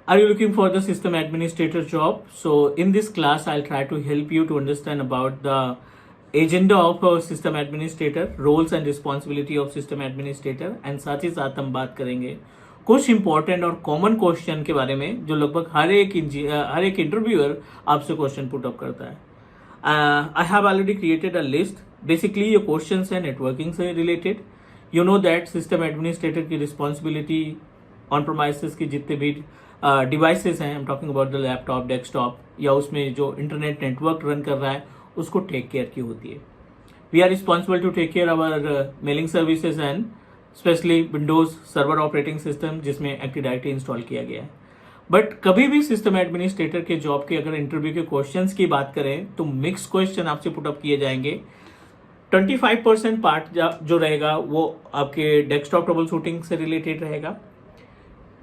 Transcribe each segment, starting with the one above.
Are you looking for the system administrator job? So in this class, I'll try to help you to understand about the agenda of a system administrator, roles and responsibility of system administrator, and साथ ही साथ हम बात करेंगे कुछ important और common question के बारे में जो लगभग हर एक इंटरव्यूअर आपसे क्वेश्चन पुट अप करता है. I have already created a list. Basically ये क्वेश्चन है नेटवर्किंग से related. You know that system administrator की रिस्पॉन्सिबिलिटी ऑन प्रोमाइसेस की जितने भी डिवाइसेस हैं, I am talking about the laptop, desktop या उसमें जो इंटरनेट नेटवर्क रन कर रहा है उसको टेक केयर की होती है. We are responsible to take care our mailing services and specially Windows server operating system जिसमें एक्टिव डायरेक्टरी इंस्टॉल किया गया है. बट कभी भी सिस्टम एडमिनिस्ट्रेटर के जॉब के अगर इंटरव्यू के क्वेश्चंस की बात करें तो मिक्स क्वेश्चन आपसे पुटअप किए जाएंगे. 25% पार्ट जो रहेगा वो आपके डेस्कटॉप ट्रबल शूटिंग से रिलेटेड रहेगा.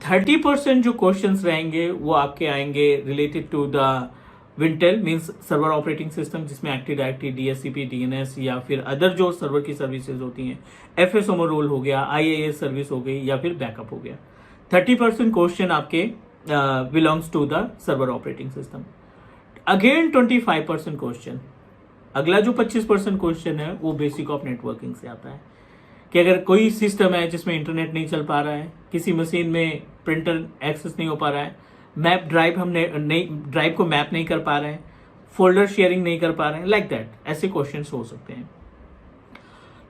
30% जो क्वेश्चंस रहेंगे वो आपके आएंगे related to the Wintel means server operating system जिसमें एक्टिव डायरेक्टरी, डीएससीपी, डीएनएस या फिर अदर जो सर्वर की सर्विसेज होती हैं, एफएसओमो रोल हो गया, आईएएस सर्विस हो गई या फिर बैकअप हो गया. 30% क्वेश्चन आपके belongs to the server operating system. Again 25% question, अगला जो 25% क्वेश्चन है वो बेसिक ऑफ नेटवर्किंग से आता है कि अगर कोई सिस्टम है जिसमें इंटरनेट नहीं चल पा रहा है, किसी मशीन में प्रिंटर एक्सेस नहीं हो पा रहा है, मैप ड्राइव ड्राइव को मैप नहीं कर पा रहे हैं, फोल्डर शेयरिंग नहीं कर पा रहे हैं, लाइक दैट ऐसे क्वेश्चन हो सकते हैं.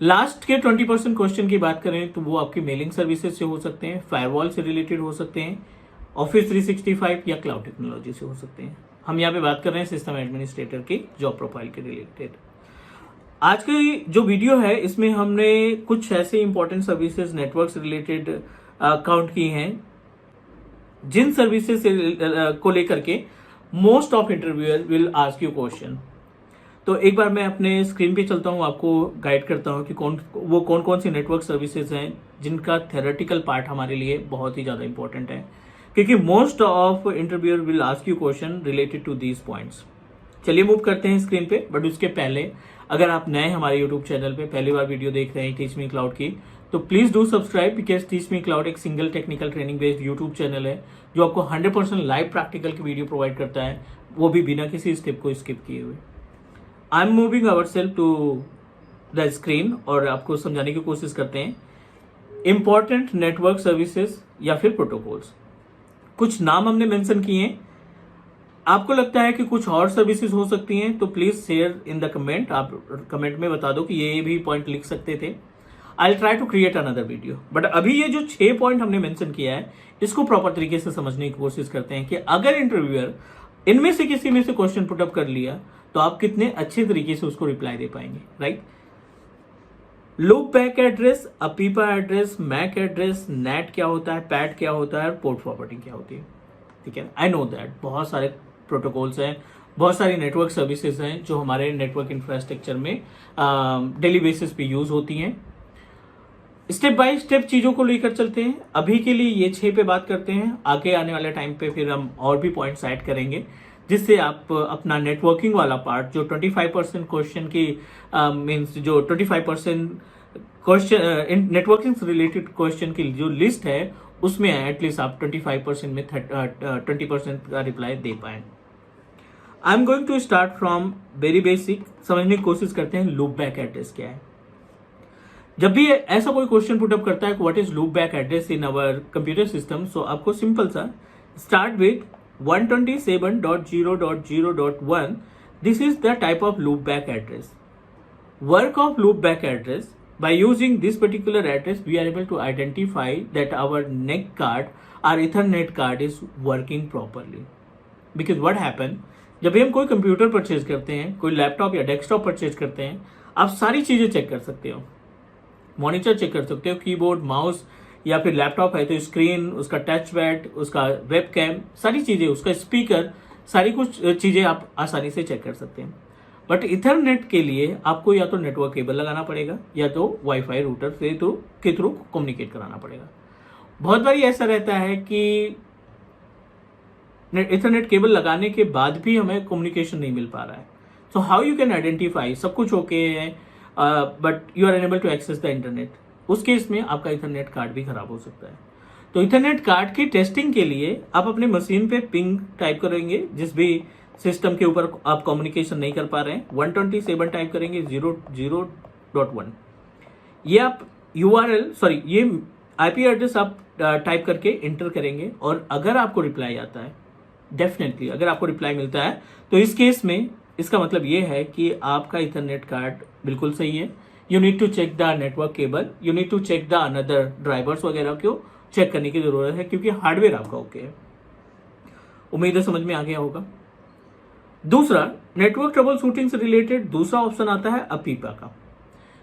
लास्ट के 20% क्वेश्चन की बात करें तो वो आपकी मेलिंग सर्विसेज से हो सकते हैं, फायरवॉल से रिलेटेड हो सकते हैं, ऑफिस 365 या क्लाउड टेक्नोलॉजी से हो सकते हैं. हम यहाँ पे बात कर रहे हैं सिस्टम एडमिनिस्ट्रेटर की जॉब प्रोफाइल के रिलेटेड. आज की जो वीडियो है इसमें हमने कुछ ऐसे इंपॉर्टेंट सर्विसेज नेटवर्क से रिलेटेड काउंट की हैं जिन सर्विसेज को लेकर के most of interviewer will ask you question. तो एक बार मैं अपने स्क्रीन पे चलता हूँ, आपको गाइड करता हूँ कि कौन कौन सी नेटवर्क सर्विसेज हैं जिनका थ्योरेटिकल पार्ट हमारे लिए बहुत ही ज़्यादा इंपॉर्टेंट है क्योंकि most of interviewer will ask you question related to these points. चलिए मूव करते हैं स्क्रीन पे. बट उसके पहले अगर आप नए हमारे यूट्यूब चैनल पे पहली बार वीडियो देख रहे हैं टीच मी क्लाउड की तो please do subscribe because teach me cloud एक single technical training based YouTube channel है जो आपको 100% लाइव प्रैक्टिकल की वीडियो प्रोवाइड करता है, वो भी बिना किसी स्टेप को स्किप किए हुए. I am moving our self to the screen और आपको समझाने की कोशिश करते हैं इंपॉर्टेंट नेटवर्क सर्विसेज या फिर प्रोटोकॉल्स. कुछ नाम हमने मेंशन किए हैं, आपको लगता है कि कुछ और सर्विसेज हो सकती हैं तो please share in the comment. आप कमेंट में बता दो कि ये भी पॉइंट लिख सकते थे. I try to create another video. But अभी ये जो 6 पॉइंट हमने मेंशन किया है इसको प्रॉपर तरीके से समझने की कोशिश करते हैं कि अगर इंटरव्यूअर इनमें से किसी में से क्वेश्चन पुटअप कर लिया तो आप कितने अच्छे तरीके से उसको रिप्लाई दे पाएंगे. Right. Loop back address, APIPA address, MAC address, NAT क्या होता है, पैड क्या होता है, पोर्ट फॉरवर्डिंग क्या होती है. ठीक है, आई नो दैट बहुत सारे प्रोटोकॉल्स हैं, बहुत सारी नेटवर्क सर्विसेज हैं जो हमारे नेटवर्क इंफ्रास्ट्रक्चर में डेली बेसिस पे यूज होती हैं. स्टेप बाय स्टेप चीजों को लेकर चलते हैं. अभी के लिए ये 6 पे बात करते हैं, आगे आने वाले टाइम पे फिर हम और भी पॉइंट्स ऐड करेंगे जिससे आप अपना नेटवर्किंग वाला पार्ट जो 25% क्वेश्चन की मीन्स जो 25% क्वेश्चन नेटवर्किंग से रिलेटेड क्वेश्चन की जो लिस्ट है उसमें एटलीस्ट आप 25% में 20% का रिप्लाई दे पाए. I am going to start from very basic. समझने की कोशिश करते हैं लूप बैक एड्रेस क्या है. जब भी ऐसा कोई क्वेश्चन पुटअप करता है what is loop back address in our computer system, so आपको सिंपल सा start with 127.0.0.1. This is the type of loop back address. Work of loop back address, by using this particular address we are able to identify that our NIC card or Ethernet card is working properly. Because what happen, जब भी हम कोई computer purchase करते हैं, कोई laptop या desktop purchase करते हैं, आप सारी चीजें चेक कर सकते हो. मॉनिटर चेक कर सकते हो, कीबोर्ड, माउस या फिर लैपटॉप है तो स्क्रीन, उसका टच पैड, उसका वेबकैम, सारी चीजें, उसका स्पीकर, सारी कुछ चीजें आप आसानी से चेक कर सकते हैं. बट इथरनेट के लिए आपको या तो नेटवर्क केबल लगाना पड़ेगा या तो वाईफाई रूटर के थ्रू कम्युनिकेट कराना पड़ेगा. बहुत बार ऐसा रहता है कि इथरनेट केबल लगाने के बाद भी हमें कम्युनिकेशन नहीं मिल पा रहा है. So how you can identify सब कुछ ओके है but you are unable to access the internet. उस केस में आपका इथरनेट कार्ड भी खराब हो सकता है. तो इथरनेट कार्ड की टेस्टिंग के लिए आप अपने मशीन पे पिंग टाइप करेंगे, जिस भी सिस्टम के ऊपर आप कम्युनिकेशन नहीं कर पा रहे हैं, 127 टाइप करेंगे 0.0.1। ये आप ये आईपी एड्रेस आप टाइप करके इंटर करेंगे, और अगर आपको रिप्लाई आता है, डेफिनेटली अगर आपको रिप्लाई मिलता है, तो इस केस में इसका मतलब ये है कि आपका इथरनेट कार्ड बिल्कुल सही है। You need to check the network cable, you need to check the another drivers वगैरह को चेक करने की जरूरत है, क्योंकि हार्डवेयर आपका ओके है। उम्मीद है समझ में आ गया होगा। दूसरा, नेटवर्क ट्रबल शूटिंग से रिलेटेड दूसरा ऑप्शन आता है अपीपा का।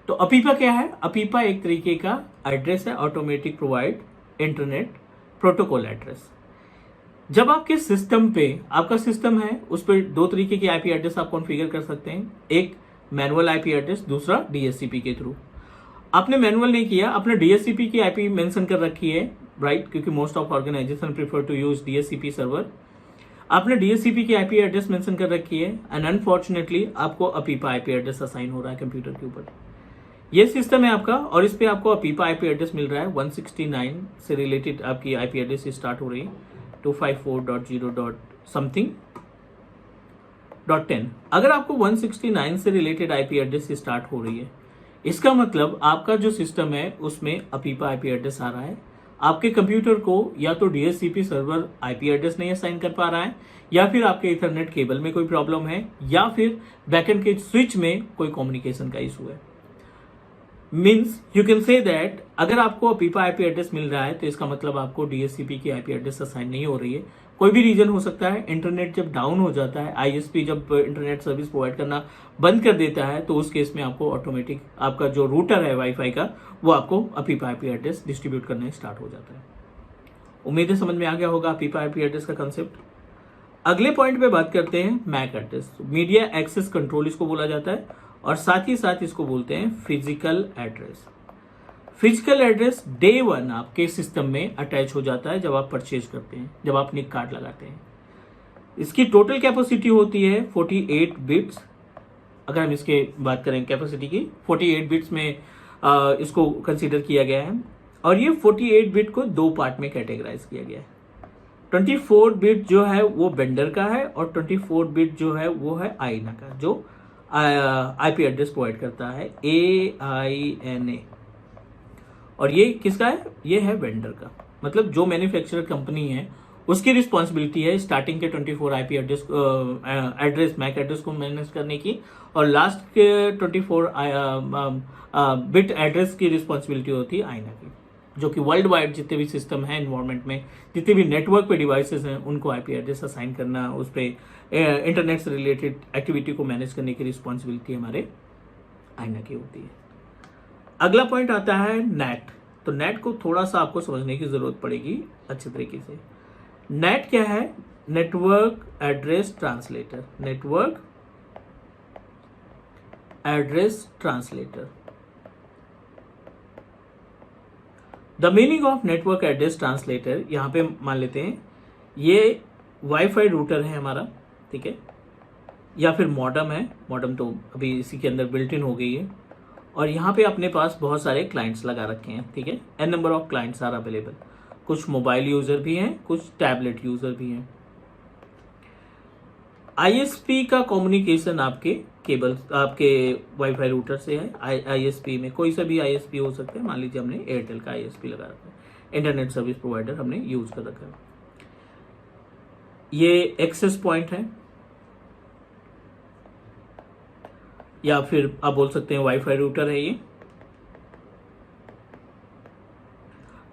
तो अपीपा क्या है? अपीपा एक तरीके का एड्रेस है, automatic provide internet protocol address. जब आपके सिस्टम पे, आपका सिस्टम है, उस पर दो तरीके की आईपी एड्रेस आप कॉन्फ़िगर कर सकते हैं, एक मैनुअल आईपी एड्रेस, दूसरा डीएचसीपी के थ्रू। आपने मैनुअल नहीं किया, आपने डीएचसीपी की आईपी मेंशन कर रखी है, राइट, क्योंकि most of organization prefer to use DHCP server. आपने डीएचसीपी की आईपी एड्रेस मेंशन कर रखी है, एंड अनफॉर्चुनेटली आपको अपीपा आईपी एड्रेस असाइन हो रहा है कंप्यूटर के ऊपर। ये सिस्टम है आपका, और इस पे आपको अपीपा आईपी एड्रेस मिल रहा है। 169 से रिलेटेड आपकी आईपी एड्रेस स्टार्ट हो रही है, 254.0.something.10। अगर आपको 169 से रिलेटेड आईपी एड्रेस स्टार्ट हो रही है, इसका मतलब आपका जो सिस्टम है उसमें अपीपा आईपी एड्रेस आ रहा है। आपके कंप्यूटर को या तो डीएचसीपी सर्वर आईपी एड्रेस नहीं असाइन कर पा रहा है, या फिर आपके इथरनेट केबल में कोई प्रॉब्लम है, या फिर बैकएंड के स्विच में कोई कम्युनिकेशन का इशू है। Means you can say that अगर आपको अपीपा आईपी एड्रेस मिल रहा है, तो इसका मतलब आपको डीएचसीपी की आईपी एड्रेस असाइन नहीं हो रही है। कोई भी रीजन हो सकता है, इंटरनेट जब डाउन हो जाता है, आईएसपी जब इंटरनेट सर्विस प्रोवाइड करना बंद कर देता है, तो उस केस में आपको ऑटोमेटिक आपका जो रूटर है वाईफाई का, वो आपको अपीपा आईपी एड्रेस डिस्ट्रीब्यूट करना स्टार्ट हो जाता है। उम्मीद है समझ में आ गया होगा अपीपा आईपी एड्रेस का कंसेप्ट। अगले पॉइंट पे बात करते हैं MAC address. Media access control इसको बोला जाता है, और साथ ही साथ इसको बोलते हैं physical address. Physical address day one आपके सिस्टम में अटैच हो जाता है जब आप परचेज करते हैं, जब आप निक कार्ड लगाते हैं। इसकी टोटल कैपेसिटी होती है 48 बिट्स। अगर हम इसके बात करें कैपेसिटी की, 48 बिट्स में इसको कंसीडर किया गया है, और ये 48 बिट को दो पार्ट में कैटेगराइज किया गया है। 24 बिट जो है वो वेंडर का है, और 24 बिट जो है वो है आईना का, जो आईपी एड्रेस प्रोवाइड करता है, AINA। और ये किसका है? ये है वेंडर का, मतलब जो मैन्युफैक्चरर कंपनी है उसकी रिस्पॉन्सिबिलिटी है स्टार्टिंग के 24 आईपी एड्रेस मैक एड्रेस को मैनेज करने की, और लास्ट के 24 बिट एड्रेस की रिस्पॉन्सिबिलिटी होती है आईना की, जो कि वर्ल्ड वाइड जितने भी सिस्टम है एनवायरमेंट में, जितने भी नेटवर्क पे डिवाइसेस हैं, उनको आईपी एड्रेस असाइन करना, उस पर इंटरनेट से रिलेटेड एक्टिविटी को मैनेज करने की रिस्पॉन्सिबिलिटी हमारे आईना की होती है। अगला पॉइंट आता है नेट। तो नेट को थोड़ा सा आपको समझने की जरूरत पड़ेगी अच्छे तरीके से। नेट क्या है? Network address translator. Network address translator. The meaning of network address translator, यहां पे मान लेते हैं ये वाईफाई रूटर है हमारा, ठीक है, या फिर मॉडम है। मॉडम तो अभी इसी के अंदर बिल्ट इन हो गई है, और यहाँ पे अपने पास बहुत सारे क्लाइंट्स लगा रखे हैं, ठीक है। n number of clients are available. कुछ मोबाइल यूजर भी हैं, कुछ टैबलेट यूजर भी हैं। आईएसपी का कम्युनिकेशन आपके केबल, आपके वाईफाई रूटर से है। आईएसपी में कोई सा भी आईएसपी हो सकता है। मान लीजिए हमने एयरटेल का आईएसपी लगा रखा है, इंटरनेट सर्विस प्रोवाइडर हमने यूज कर रखा है। ये एक्सेस पॉइंट है, या फिर आप बोल सकते हैं वाईफाई रूटर है ये।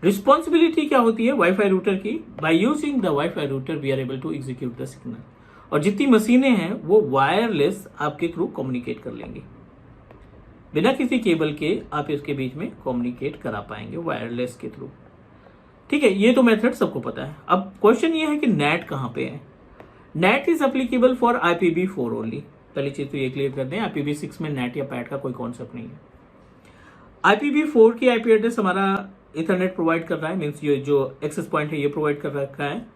रिस्पॉन्सिबिलिटी क्या होती है वाईफाई रूटर की? By using the WiFi router we are able to execute the signal. और जितनी मशीनें हैं वो वायरलेस आपके थ्रू कम्युनिकेट कर लेंगे, बिना किसी केबल के आप इसके बीच में कम्युनिकेट करा पाएंगे वायरलेस के थ्रू, ठीक है। ये तो मेथड सबको पता है। अब क्वेश्चन ये है कि नेट कहां पे है? Net is applicable for IPv4 only. पहली चीज तो ये क्लियर कर दें, IPv6 में नेट या पैट का कोई कॉन्सेप्ट नहीं है। IPv4 की आईपी एड्रेस हमारा इथरनेट प्रोवाइड कर रहा है, मीन्स ये जो एक्सेस पॉइंट है ये प्रोवाइड कर रखा है।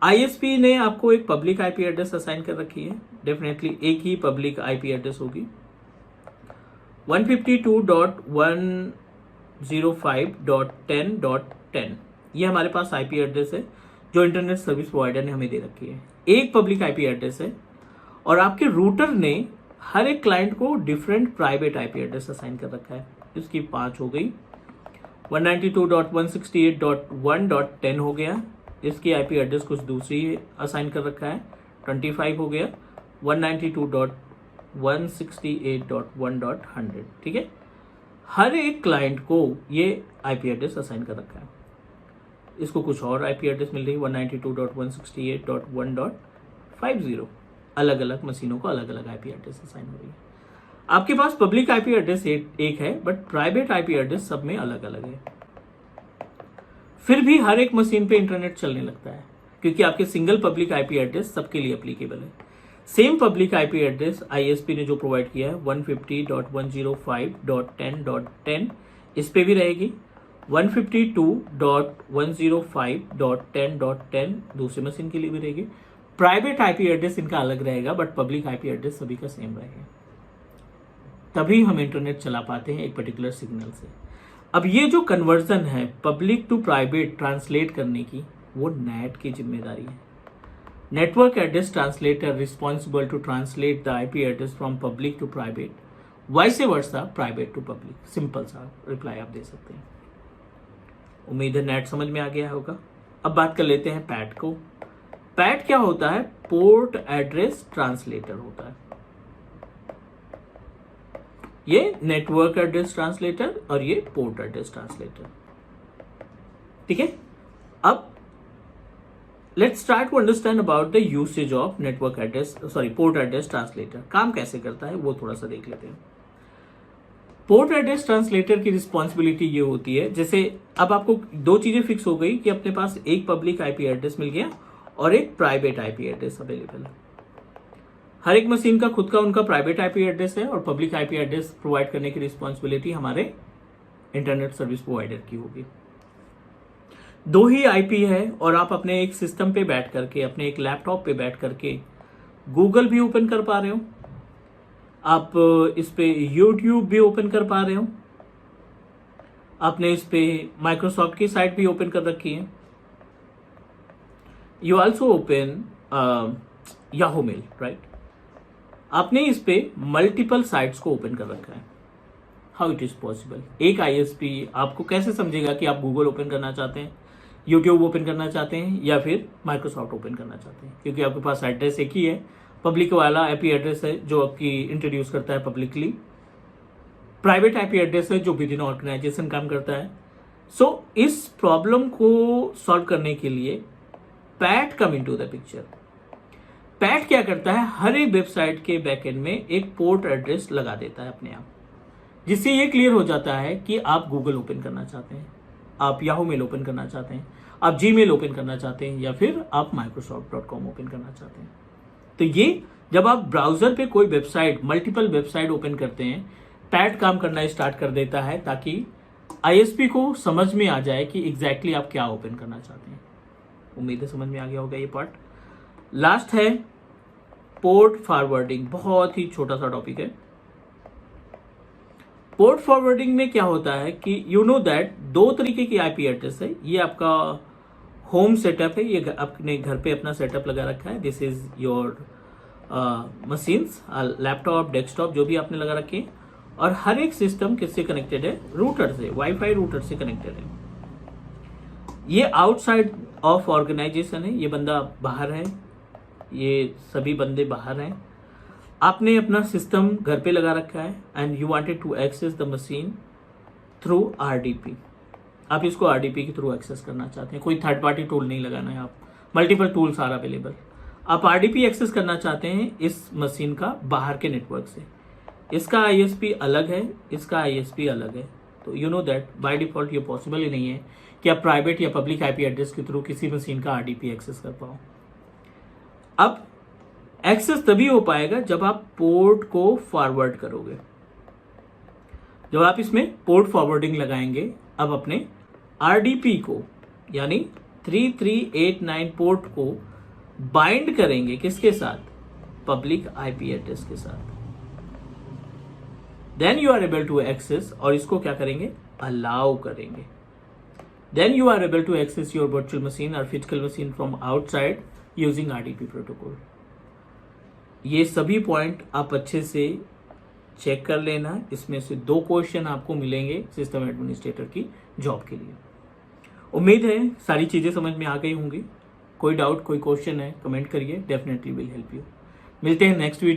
आईएसपी ने आपको एक पब्लिक आईपी एड्रेस असाइन कर रखी है, डेफिनेटली एक ही पब्लिक आईपी एड्रेस होगी, 152.105.10.10। ये हमारे पास आईपी एड्रेस है जो इंटरनेट सर्विस प्रोवाइडर ने हमें दे रखी है। एक पब्लिक आईपी एड्रेस है और आपके रूटर ने हर एक क्लाइंट को different private IP address assign कर रखा है। इसकी 5 हो गई, 192.168.1.10 हो गया, इसकी आईपी एड्रेस कुछ दूसरी असाइन कर रखा है, 25 हो गया, 192.168.1.100। ठीक है, हर एक क्लाइंट को ये आईपी एड्रेस असाइन कर रखा है। इसको कुछ और आईपी एड्रेस मिल रही है, 192.168.1.50। अलग अलग मशीनों को अलग अलग आईपी एड्रेस असाइन हो रही है। आपके पास पब्लिक आईपी एड्रेस एक है, बट प्राइवेट आईपी एड्रेस सब में अलग अलग है। फिर भी हर एक मशीन पे इंटरनेट चलने लगता है क्योंकि आपके सिंगल पब्लिक आईपी एड्रेस सबके लिए एप्लीकेबल है। Same public IP address ISP ने जो प्रोवाइड किया है 150.105.10.10 इस पे भी रहेगी, 152.105.10.10 दूसरी मशीन के लिए भी रहेगी। प्राइवेट आईपी एड्रेस इनका अलग रहेगा बट पब्लिक आईपी एड्रेस सभी का सेम रहेगा। तभी हम इंटरनेट चला पाते हैं एक पर्टिकुलर सिग्नल से। अब ये जो कन्वर्जन है पब्लिक टू प्राइवेट ट्रांसलेट करने की, वो नेट की जिम्मेदारी है। Network address translator responsible to translate the IP address from public to private, vice versa private to public. Simple सा रिप्लाई आप दे सकते हैं। उम्मीद है नेट समझ में आ गया होगा। अब बात कर लेते हैं पैट को। पैट क्या होता है? पोर्ट एड्रेस ट्रांसलेटर होता है। ये नेटवर्क एड्रेस ट्रांसलेटर और ये पोर्ट एड्रेस ट्रांसलेटर। ठीक है, अब let's start to understand about the usage of network address port address translator. काम कैसे करता है वो थोड़ा सा देख लेते हैं। पोर्ट एड्रेस ट्रांसलेटर की रिस्पॉन्सिबिलिटी ये होती है, जैसे अब आपको दो चीजें फिक्स हो गई कि अपने पास एक पब्लिक आईपी एड्रेस मिल गया और एक प्राइवेट आईपी एड्रेस अवेलेबल है। हर एक मशीन का खुद का उनका प्राइवेट आईपी एड्रेस है और पब्लिक आईपी एड्रेस प्रोवाइड करने की रिस्पॉन्सिबिलिटी हमारे इंटरनेट सर्विस प्रोवाइडर की होगी। दो ही आईपी है और आप अपने एक सिस्टम पे बैठ करके, अपने एक लैपटॉप पे बैठ करके गूगल भी ओपन कर पा रहे हो, आप इस पे यूट्यूब भी ओपन कर पा रहे हो, आपने इस पे माइक्रोसॉफ्ट की साइट भी ओपन कर रखी है, you also open Yahoo mail, right. आपने इस पे मल्टीपल साइट्स को ओपन कर रखा है। How it is possible? एक आईएसपी आपको कैसे समझेगा कि आप गूगल ओपन करना चाहते हैं, यूट्यूब ओपन करना चाहते हैं या फिर माइक्रोसॉफ्ट ओपन करना चाहते हैं? क्योंकि आपके पास एड्रेस एक ही है, पब्लिक वाला आईपी एड्रेस है जो आपकी इंट्रोड्यूस करता है पब्लिकली, प्राइवेट आईपी एड्रेस है जो विद इन ऑर्गेनाइजेशन काम करता है। सो इस प्रॉब्लम को सॉल्व करने के लिए PAT come into the picture. PAT क्या करता है? हर एक वेबसाइट के बैकएंड में एक पोर्ट एड्रेस लगा देता है अपने आप, जिससे ये क्लियर हो जाता है कि आप गूगल ओपन करना चाहते हैं, आप याहू मेल ओपन करना चाहते हैं, आप जीमेल ओपन करना चाहते हैं या फिर आप microsoft.com ओपन करना चाहते हैं। तो ये जब आप ब्राउजर पे कोई वेबसाइट, मल्टीपल वेबसाइट ओपन करते हैं, पैट काम करना स्टार्ट कर देता है ताकि आईएसपी को समझ में आ जाए कि एग्जैक्टली आप क्या ओपन करना चाहते हैं। उम्मीद है समझ में आ गया होगा ये पार्ट। लास्ट है पोर्ट फॉरवर्डिंग, बहुत ही छोटा सा टॉपिक है। पोर्ट फॉरवर्डिंग में क्या होता है कि यू नो दैट दो तरीके की आईपी एड्रेस है। ये आपका होम सेटअप है, ये अपने घर पे अपना सेटअप लगा रखा है। This is your machines, laptop, desktop जो भी आपने लगा रखे हैं। और हर एक सिस्टम किससे कनेक्टेड है? रूटर से, वाईफाई रूटर से कनेक्टेड है। ये आउटसाइड ऑफ ऑर्गेनाइजेशन है, ये बंदा बाहर है, ये सभी बंदे बाहर हैं। आपने अपना सिस्टम घर पे लगा रखा है and you wanted to access the machine through RDP. आप इसको आरडीपी के थ्रू एक्सेस करना चाहते हैं, कोई थर्ड पार्टी टूल नहीं लगाना है, आप मल्टीपल टूल्स आर अवेलेबल। आप आरडीपी एक्सेस करना चाहते हैं इस मशीन का बाहर के नेटवर्क से। इसका आईएसपी अलग है, इसका आईएसपी अलग है। तो you know that by default ये पॉसिबल ही नहीं है कि आप प्राइवेट या पब्लिक आईपी एड्रेस के थ्रू किसी मशीन का आरडीपी एक्सेस कर पाओ। अब एक्सेस तभी हो पाएगा जब आप पोर्ट को फॉरवर्ड करोगे, जब आप इसमें पोर्ट फॉरवर्डिंग लगाएंगे। अब अपने आरडीपी को यानी 3389 पोर्ट को बाइंड करेंगे किसके साथ? पब्लिक आईपी एड्रेस के साथ। Then you are able to access, और इसको क्या करेंगे? अलाउ करेंगे। then you are able to access your virtual machine or physical machine from outside using RDP protocol. ये सभी पॉइंट आप अच्छे से चेक कर लेना. इसमें से 2 क्वेश्चन आपको मिलेंगे सिस्टम एडमिनिस्ट्रेटर की जॉब के लिए. उम्मीद है सारी चीज़ें समझ में आ गई होंगी. कोई डाउट, कोई क्वेश्चन है, कमेंट करिए, डेफिनेटली विल हेल्प यू. मिलते हैं नेक्स्ट वीडियो.